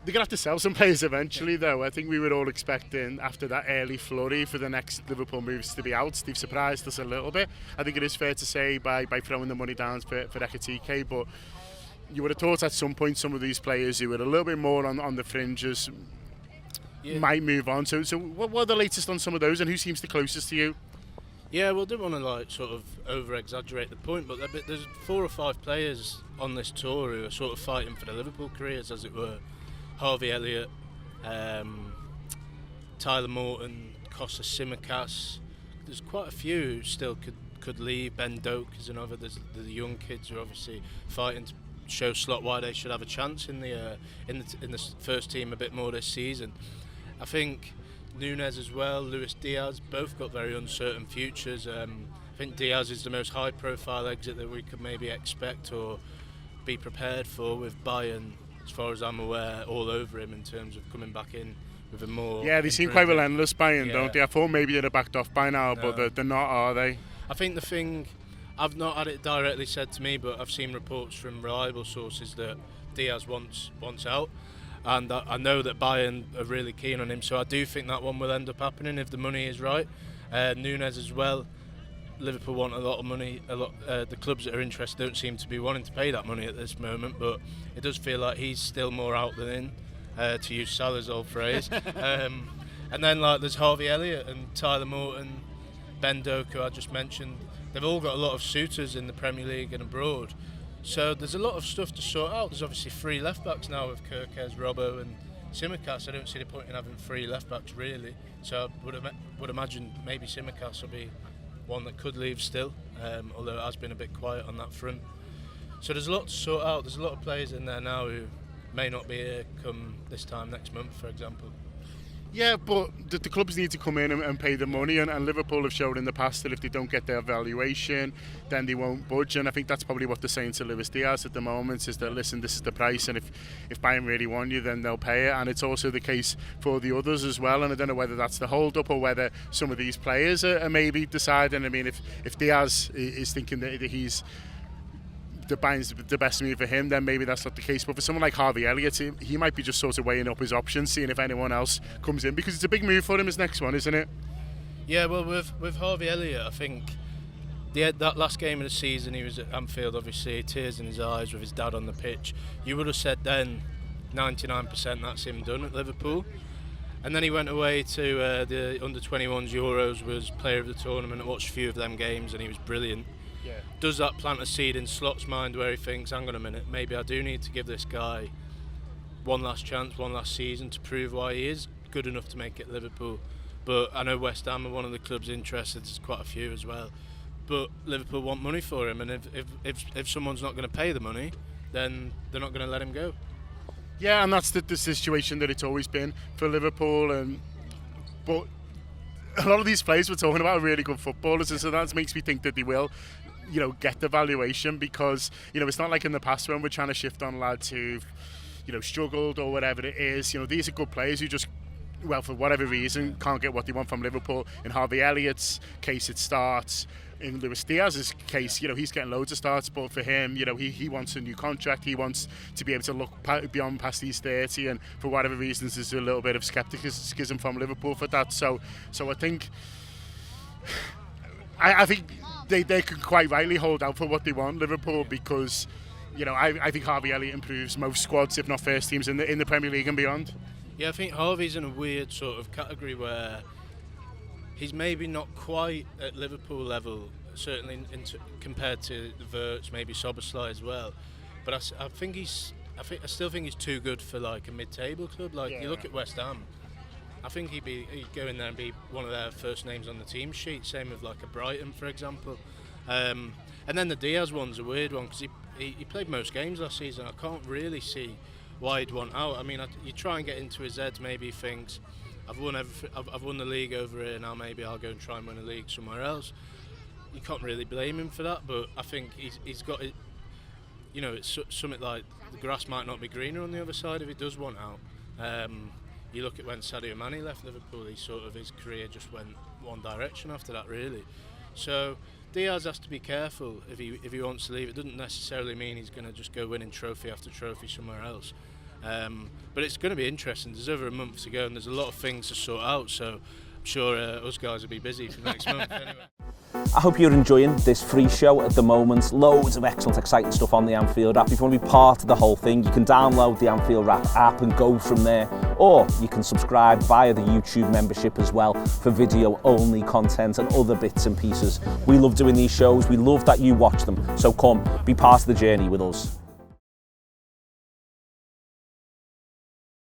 They're going to have to sell some players eventually, though. I think we were all expecting, after that early flurry, for the next Liverpool moves to be out. They've surprised us a little bit. I think it is fair to say by throwing the money down for Ekitike, but you would have thought at some point some of these players who were a little bit more on the fringes might move on. So what are the latest on some of those, and who seems the closest to you? Yeah, well, I don't want to like sort of over-exaggerate the point, but there's 4 or 5 players on this tour who are sort of fighting for the Liverpool careers, as it were. Harvey Elliott, Tyler Morton, Costa Simicas. There's quite a few who still could leave. Ben Doak is another. There's the young kids who are obviously fighting to show Slot why they should have a chance in the first team a bit more this season. I think Nunes as well, Luis Diaz, both got very uncertain futures. I think Diaz is the most high-profile exit that we could maybe expect or be prepared for, with Bayern, as far as I'm aware, all over him in terms of coming back in with a more... Yeah, they seem quite relentless, Bayern, don't they? I thought maybe they'd have backed off by now, but they're not, are they? I think the thing, I've not had it directly said to me, but I've seen reports from reliable sources that Diaz wants out, and I know that Bayern are really keen on him, so I do think that one will end up happening if the money is right. Nunes as well. Liverpool want a lot of money. The clubs that are interested don't seem to be wanting to pay that money at this moment, but it does feel like he's still more out than in, to use Salah's old phrase. And then like there's Harvey Elliott and Tyler Morton, Ben Doak, who I just mentioned. They've all got a lot of suitors in the Premier League and abroad. So there's a lot of stuff to sort out. There's obviously 3 left-backs now with Kirkes, Robbo and Simicas. I don't see the point in having 3 left-backs really. So I would imagine maybe Simicas will be one that could leave still, although it has been a bit quiet on that front. So there's a lot to sort out. There's a lot of players in there now who may not be here come this time next month, for example. Yeah, but the clubs need to come in and pay the money, and Liverpool have shown in the past that if they don't get their valuation, then they won't budge, and I think that's probably what they're saying to Luis Diaz at the moment, is that, listen, this is the price, and if Bayern really want you, then they'll pay it, and it's also the case for the others as well, and I don't know whether that's the hold-up or whether some of these players are maybe deciding. I mean, if Diaz is thinking that he's the Bayern's the best move for him, then maybe that's not the case. But for someone like Harvey Elliott, he might be just sort of weighing up his options, seeing if anyone else comes in, because it's a big move for him, his next one, isn't it? Yeah, well, with Harvey Elliott, I think that last game of the season, he was at Anfield, obviously, tears in his eyes with his dad on the pitch. You would have said then 99% that's him done at Liverpool. And then he went away to the under-21s Euros, was player of the tournament. I watched a few of them games and he was brilliant. Yeah. Does that plant a seed in Slot's mind where he thinks, hang on a minute, maybe I do need to give this guy one last chance, one last season to prove why he is good enough to make it Liverpool? But I know West Ham are one of the clubs interested, there's quite a few as well. But Liverpool want money for him, and if someone's not going to pay the money, then they're not going to let him go. Yeah, and that's the situation that it's always been for Liverpool. But a lot of these players we're talking about are really good footballers, and so that makes me think that they will, get the valuation, because, it's not like in the past when we're trying to shift on lads who, struggled or whatever it is. These are good players who just, well, for whatever reason, can't get what they want from Liverpool. In Harvey Elliott's case, it starts. In Luis Diaz's case, he's getting loads of starts, but for him, he wants a new contract. He wants to be able to look beyond past these 30, and for whatever reasons, there's a little bit of scepticism from Liverpool for that. So I think they can quite rightly hold out for what they want, Liverpool, because I think Harvey Elliott improves most squads, if not first teams, in the Premier League and beyond. Yeah, I think Harvey's in a weird sort of category where he's maybe not quite at Liverpool level, certainly compared to Wirtz, maybe Szoboszlai as well. But I still think he's too good for like a mid-table club. Like you look at West Ham, I think he'd go in there and be one of their first names on the team sheet. Same with like a Brighton, for example. And then the Diaz one's a weird one because he played most games last season. I can't really see why he'd want out. I mean, you try and get into his head, maybe he thinks, I've won the league over here, now maybe I'll go and try and win a league somewhere else. You can't really blame him for that, but I think he's got it. It's something like the grass might not be greener on the other side if he does want out. You look at when Sadio Mane left Liverpool, his career just went one direction after that, really. So Diaz has to be careful if he wants to leave. It doesn't necessarily mean he's going to just go winning trophy after trophy somewhere else. But it's going to be interesting. There's over a month to go and there's a lot of things to sort out, so I'm sure us guys will be busy for next month anyway. I hope you're enjoying this free show at the moment. Loads of excellent, exciting stuff on the Anfield app. If you want to be part of the whole thing, you can download the Anfield app and go from there. Or you can subscribe via the YouTube membership as well for video-only content and other bits and pieces. We love doing these shows. We love that you watch them. So come, be part of the journey with us.